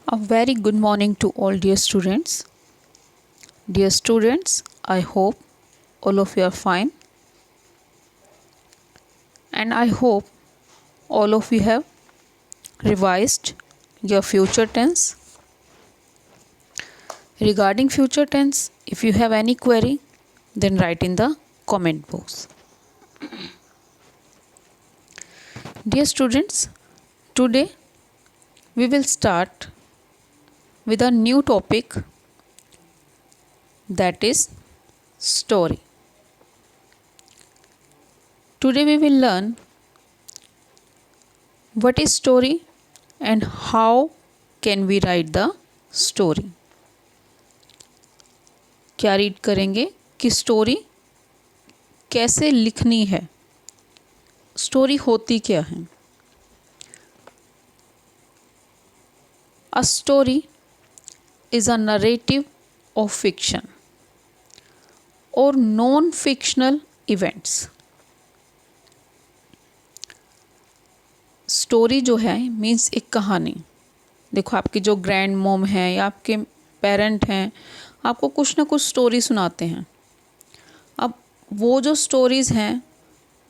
A very good morning to all dear students. Dear students, I hope all of you are fine and I hope all of you have revised your future tense. Regarding future tense, if you have any query, then write in the comment box. Dear students, today we will start with a new topic, that is story. Today we will learn what is story and how can we write the story. क्या read करेंगे कि story कैसे लिखनी है, story होती क्या है. A story is a narrative of fiction or non-fictional events. Story जो है मीन्स एक कहानी. देखो, आपकी जो ग्रैंड मॉम है या आपके पेरेंट हैं, आपको कुछ ना कुछ स्टोरी सुनाते हैं. अब वो जो स्टोरीज़ हैं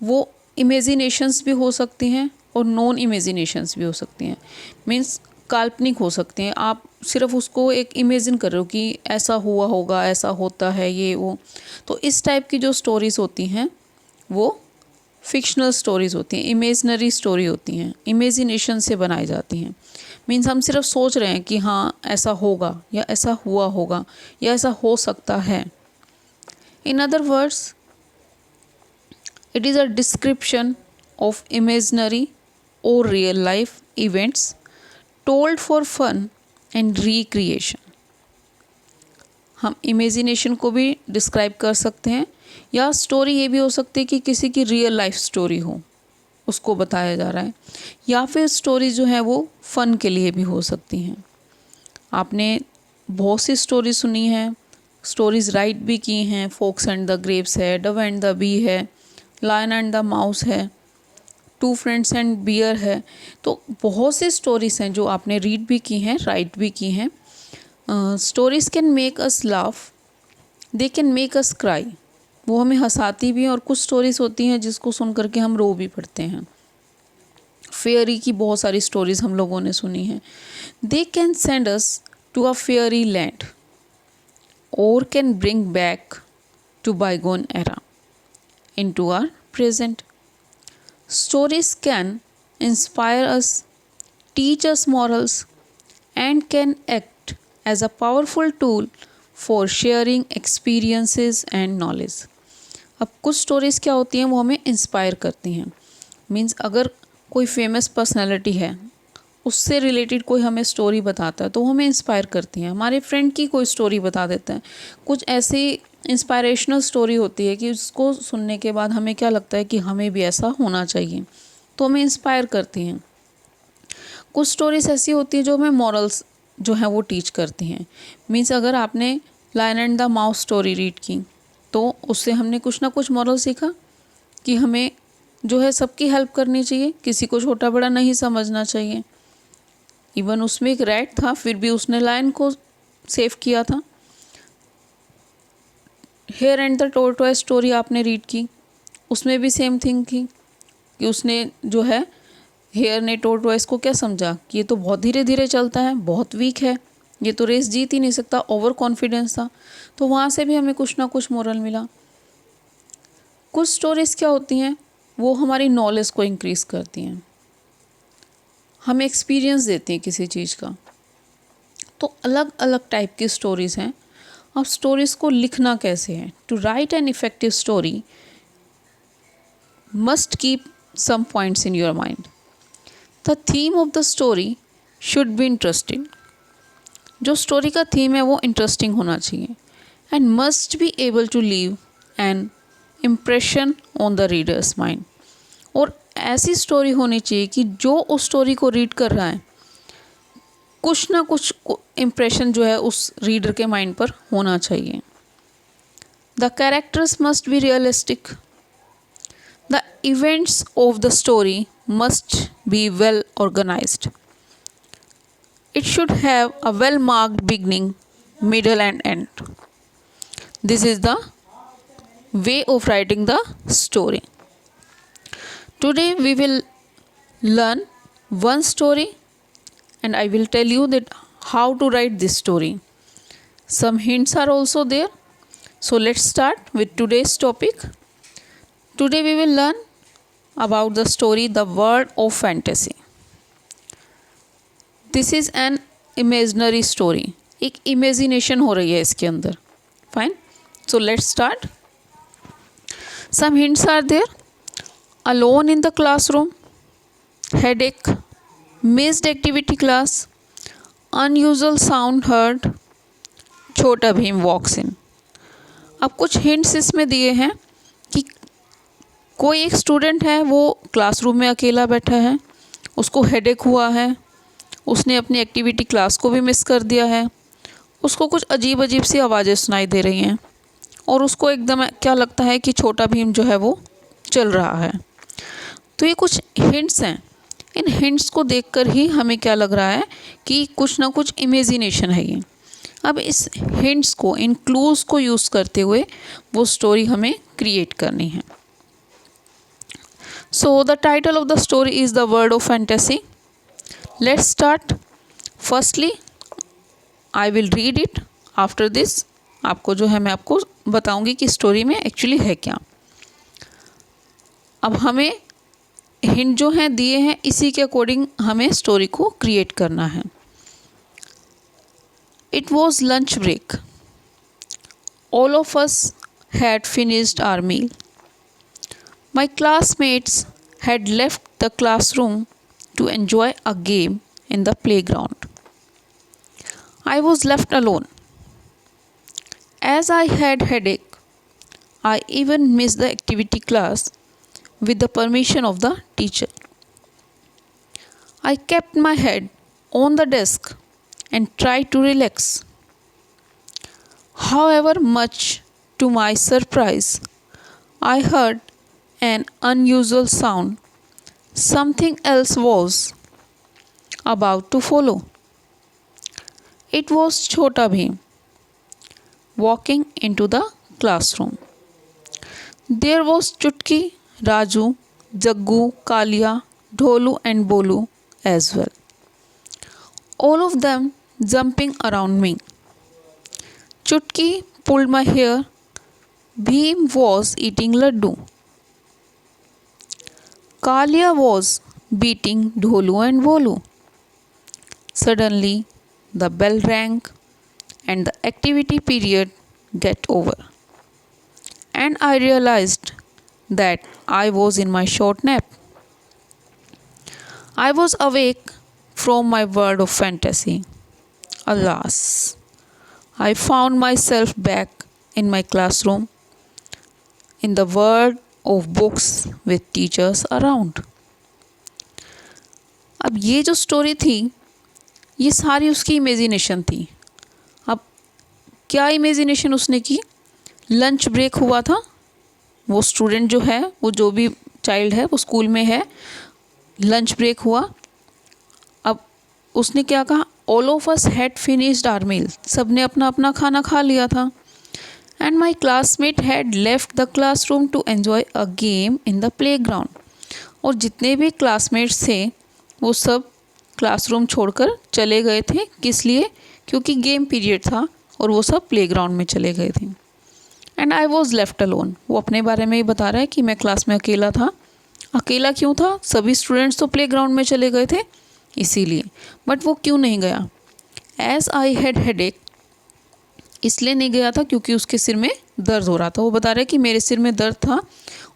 वो इमेजिनेशंस भी हो सकती हैं और नॉन इमेजिनेशंस भी हो सकती हैं. मीन्स काल्पनिक हो सकते हैं. आप सिर्फ उसको एक इमेजिन कर रहे हो कि ऐसा हुआ होगा, ऐसा होता है, ये वो. तो इस टाइप की जो स्टोरीज़ होती हैं वो फिक्शनल स्टोरीज़ होती हैं, इमेजनरी स्टोरी होती हैं, इमेजिनेशन से बनाई जाती हैं. मीन्स हम सिर्फ सोच रहे हैं कि हाँ ऐसा होगा या ऐसा हुआ होगा या ऐसा हो सकता है. In other words, it is a description of imaginary और real life events told for fun and recreation. हम इमेजिनेशन को भी डिस्क्राइब कर सकते हैं या स्टोरी ये भी हो सकती है कि किसी की रियल लाइफ स्टोरी हो, उसको बताया जा रहा है. या फिर स्टोरी जो है वो फ़न के लिए भी हो सकती हैं. आपने बहुत सी स्टोरी सुनी हैं, स्टोरीज़ राइट भी की हैं. फॉक्स एंड द ग्रेप्स है, डव एंड द बी है, लायन एंड द माउस है, टू फ्रेंड्स एंड बियर है. तो बहुत सी स्टोरीज़ हैं जो आपने रीड भी की हैं, राइट भी की हैं. Stories can make us laugh, they can make us cry. वो हमें हंसाती भी हैं और कुछ स्टोरीज़ होती हैं जिसको सुन करके हम रो भी पड़ते हैं. फेयरी की बहुत सारी स्टोरीज़ हम लोगों ने सुनी हैं. They can send us to a fairy land और can bring back to bygone era into our present. Stories can inspire us, teach us morals, and can act as a powerful tool for sharing experiences and knowledge. अब कुछ stories क्या होती हैं वो हमें inspire करती हैं. Means अगर कोई फेमस पर्सनालिटी है, उससे रिलेटेड कोई हमें स्टोरी बताता है तो वो हमें इंस्पायर करती हैं. हमारे फ्रेंड की कोई स्टोरी बता देता है, कुछ ऐसी इंस्पायरेशनल स्टोरी होती है कि उसको सुनने के बाद हमें क्या लगता है कि हमें भी ऐसा होना चाहिए, तो हमें इंस्पायर करती हैं. कुछ स्टोरीज ऐसी होती हैं जो हमें मॉरल्स जो हैं वो टीच करती हैं. मीन्स अगर आपने lion and the mouse story read की तो उससे हमने कुछ ना कुछ मॉरल सीखा कि हमें जो है सबकी हेल्प करनी चाहिए, किसी को छोटा बड़ा नहीं समझना चाहिए. इवन उसमें एक रैट था, फिर भी उसने लायन को सेव किया था. Hair and the tortoise story आपने रीड की, उसमें भी सेम थिंग थी कि उसने जो है हेयर ने टोरटॉइस को क्या समझा कि ये तो बहुत धीरे धीरे चलता है, बहुत वीक है, ये तो रेस जीत ही नहीं सकता. ओवर कॉन्फिडेंस था. तो वहाँ से भी हमें कुछ ना कुछ मोरल मिला. कुछ स्टोरीज़ क्या होती हैं वो हमारी नॉलेज को इंक्रीज़ करती हैं, हमें एक्सपीरियंस देती हैं किसी चीज़ का. तो अलग अलग टाइप की स्टोरीज़ हैं. अब स्टोरीज़ को लिखना कैसे है? To write an effective story must keep some points in your mind. The theme of the story should be interesting. जो स्टोरी का थीम है वो इंटरेस्टिंग होना चाहिए. And must be able to leave an impression on the reader's mind. और ऐसी story होनी चाहिए कि जो उस स्टोरी को रीड कर रहा है कुछ ना कुछ इम्प्रेशन जो है उस रीडर के माइंड पर होना चाहिए. The characters must be realistic. The events of the story must be well organised. It should have a well marked beginning, middle, and end. This is the way of writing the story. Today we will learn one story and I will tell you that how to write this story. Some hints are also there. So let's start with today's topic. Today we will learn about the story The World of Fantasy. This is an imaginary story. एक imagination हो रही है इसके अंदर. Fine. So let's start. Some hints are there. Alone in the classroom, headache, missed activity class, unusual sound heard, छोटा Bhim walks in. अब कुछ hints इसमें दिए हैं कि कोई एक स्टूडेंट है, वो क्लासरूम में अकेला बैठा है, उसको हेडेक हुआ है, उसने अपनी एक्टिविटी क्लास को भी मिस कर दिया है, उसको कुछ अजीब अजीब सी आवाज़ें सुनाई दे रही हैं और उसको एकदम क्या लगता है कि छोटा भीम जो है वो चल रहा है. तो ये कुछ हिंट्स हैं. इन हिंट्स को देखकर ही हमें क्या लग रहा है कि कुछ ना कुछ इमेजिनेशन है ये. अब इस हिंट्स को, इन क्लूज़ को यूज़ करते हुए वो स्टोरी हमें क्रिएट करनी है. So the title of the story is the world of fantasy. Let's start. Firstly I will read it. After this आपको जो है मैं आपको बताऊंगी कि स्टोरी में एक्चुअली है क्या. अब हमें हिंट जो हैं दिए हैं, इसी के अकॉर्डिंग हमें स्टोरी को क्रिएट करना है. It was lunch break. All of us had finished our meal. My classmates had left the classroom to enjoy a game in the playground. I was left alone. As I had headache, I even missed the activity class with the permission of the teacher. I kept my head on the desk and tried to relax. However, much to my surprise, I heard an unusual sound. Something else was about to follow. It was Chhota Bheem walking into the classroom. There was Chutki, Raju, Jaggu, Kalia, Dholu and Bolu as well. All of them jumping around me. Chutki pulled my hair. Bheem was eating laddu. Kalia was beating Dholu and Bolu. Suddenly, the bell rang and the activity period get over. And I realized that I was in my short nap. I was awake from my world of fantasy. Alas, I found myself back in my classroom in the world of books with teachers around. अब ये जो story थी, ये सारी उसकी imagination थी. अब क्या इमेजिनेशन उसने की? लंच ब्रेक हुआ था, वो स्टूडेंट जो है, वो जो भी चाइल्ड है वो स्कूल में है, लंच ब्रेक हुआ. अब उसने क्या कहा? All of us had finished our meal. सब ने अपना अपना खाना खा लिया था. And my classmate had left the classroom to enjoy a game in the playground. और जितने भी क्लासमेट्स थे वो सब क्लासरूम छोड़कर चले गए थे. किस लिए? क्योंकि गेम पीरियड था और वो सब प्लेग्राउंड में चले गए थे. And I was left alone. वो अपने बारे में ही बता रहा है कि मैं क्लास में अकेला था. अकेला क्यों था? सभी स्टूडेंट्स तो प्लेग्राउंड में चले गए थे इसीलिए. बट वो क्यों नहीं गया? As I had headache. इसलिए नहीं गया था क्योंकि उसके सिर में दर्द हो रहा था. वो बता रहा है कि मेरे सिर में दर्द था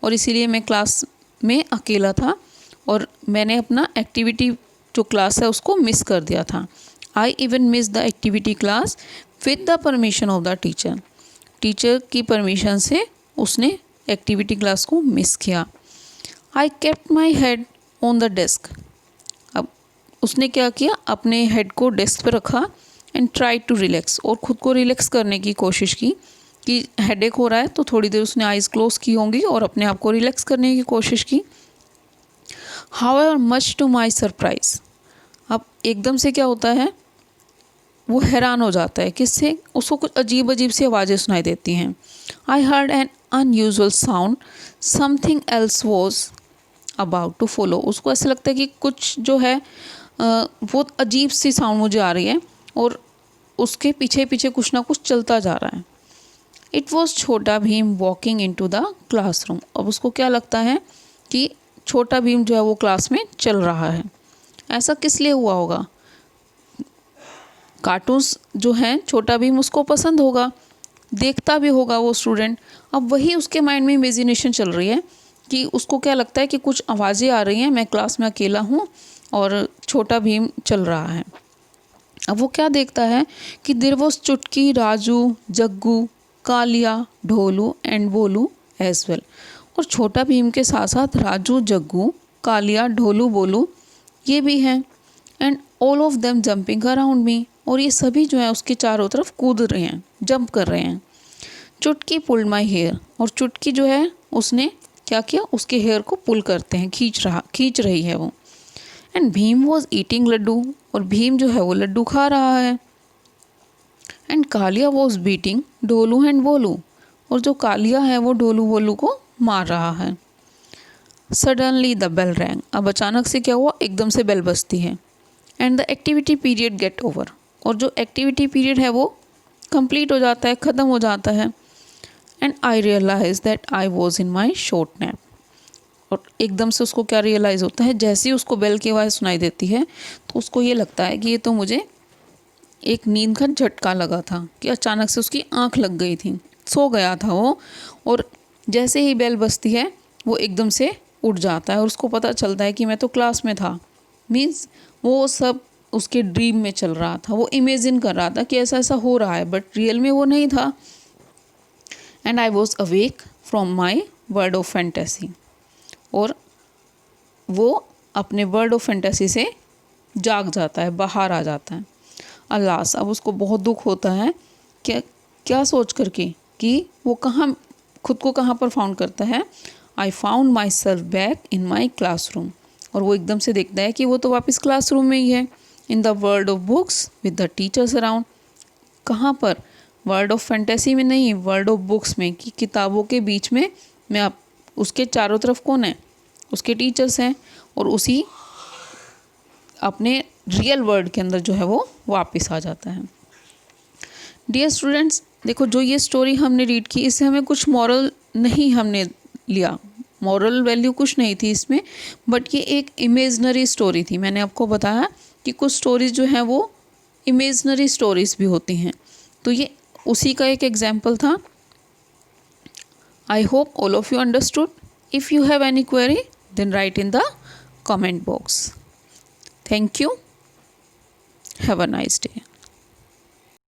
और इसीलिए मैं क्लास में अकेला था और मैंने अपना एक्टिविटी जो क्लास है उसको मिस कर दिया था. I even miss the activity class with the permission of the teacher. Teacher की परमिशन से उसने एक्टिविटी क्लास को मिस किया. I kept my head on the desk. अब उसने क्या किया? अपने हेड को डेस्क पर रखा एंड ट्राई टू रिलैक्स. और ख़ुद को रिलैक्स करने की कोशिश की कि हेडेक हो रहा है तो थोड़ी देर उसने आइज़ क्लोज की होंगी और अपने आप को रिलैक्स करने की कोशिश की. However much to my surprise. अब एकदम से क्या होता है वो हैरान हो जाता है, किससे? उसको कुछ अजीब अजीब सी आवाज़ें सुनाई देती हैं। I heard an unusual sound, something else was about to follow. उसको ऐसा लगता है कि कुछ जो है बहुत अजीब सी साउंड मुझे आ रही है और उसके पीछे पीछे कुछ ना कुछ चलता जा रहा है। It was Chhota Bheem walking in to the classroom. अब उसको क्या लगता है कि छोटा भीम जो है वो क्लास में चल रहा है। ऐसा किस लिए हुआ होगा? कार्टून्स जो हैं छोटा भीम उसको पसंद होगा, देखता भी होगा वो स्टूडेंट। अब वही उसके माइंड में इमेजिनेशन चल रही है कि उसको क्या लगता है कि कुछ आवाज़ें आ रही हैं, मैं क्लास में अकेला हूँ और छोटा भीम चल रहा है। अब वो क्या देखता है कि देयर वाज चुटकी, राजू, जग्गू, कालिया, ढोलू एंड बोलू एज वेल। और छोटा भीम के साथ साथ राजू, जग्गू, कालिया, ढोलू, बोलू ये भी हैं। And all of them jumping around me. और ये सभी जो है उसके चारों तरफ कूद रहे हैं, जंप कर रहे हैं। चुटकी पुल्ड माई हेयर। और चुटकी जो है उसने क्या किया, उसके हेयर को पुल करते हैं, खींच रही है वो। And Bheem was eating laddoo. और भीम जो है वो लड्डू खा रहा है। And Kalia was beating Dholu and Bholu. और जो कालिया है वो ढोलू बोलू को मार रहा है। Suddenly the bell rang. अब अचानक से क्या हुआ, एकदम से बेल बजती है। And the activity period get over. और जो एक्टिविटी पीरियड है वो कंप्लीट हो जाता है, ख़त्म हो जाता है। And I realise that I was in my short nap. और एकदम से उसको क्या रियलाइज़ होता है, जैसे ही उसको बेल की आवाज़ सुनाई देती है तो उसको ये लगता है कि ये तो मुझे एक नींद का झटका लगा था, कि अचानक से उसकी आंख लग गई थी, सो गया था वो। और जैसे ही बेल बजती है वो एकदम से उठ जाता है और उसको पता चलता है कि मैं तो क्लास में था। मीन्स वो सब उसके ड्रीम में चल रहा था, वो इमेजिन कर रहा था कि ऐसा ऐसा हो रहा है, बट रियल में वो नहीं था। And I was awake from my world of fantasy. और वो अपने वर्ल्ड ऑफ फैंटेसी से जाग जाता है, बाहर आ जाता है। अल्लास, अब उसको बहुत दुख होता है। क्या सोच करके कि वो खुद को कहाँ पर फाउंड करता है। I found my self back in my classroom. और वो एकदम से देखता है कि वो तो वापस क्लासरूम में ही है। In the world of books with the teachers around. कहाँ पर? वर्ल्ड ऑफ फैंटेसी में नहीं, वर्ल्ड ऑफ बुक्स में, कि किताबों के बीच में मैं उसके चारों तरफ कौन है? उसके टीचर्स हैं। और उसी अपने रियल वर्ल्ड के अंदर जो है वो वापस आ जाता है। डियर स्टूडेंट्स, देखो जो ये स्टोरी हमने रीड की, इससे हमें कुछ मॉरल नहीं हमने लिया, मॉरल वैल्यू कुछ नहीं थी इसमें, बट ये एक इमेजनरी स्टोरी थी। मैंने आपको बताया कि कुछ स्टोरीज जो हैं वो इमेजनरी स्टोरीज भी होती हैं, तो ये उसी का एक एग्जाम्पल था। I hope all of you understood. If you have any query, then write in the comment box. Thank you. Have a nice day.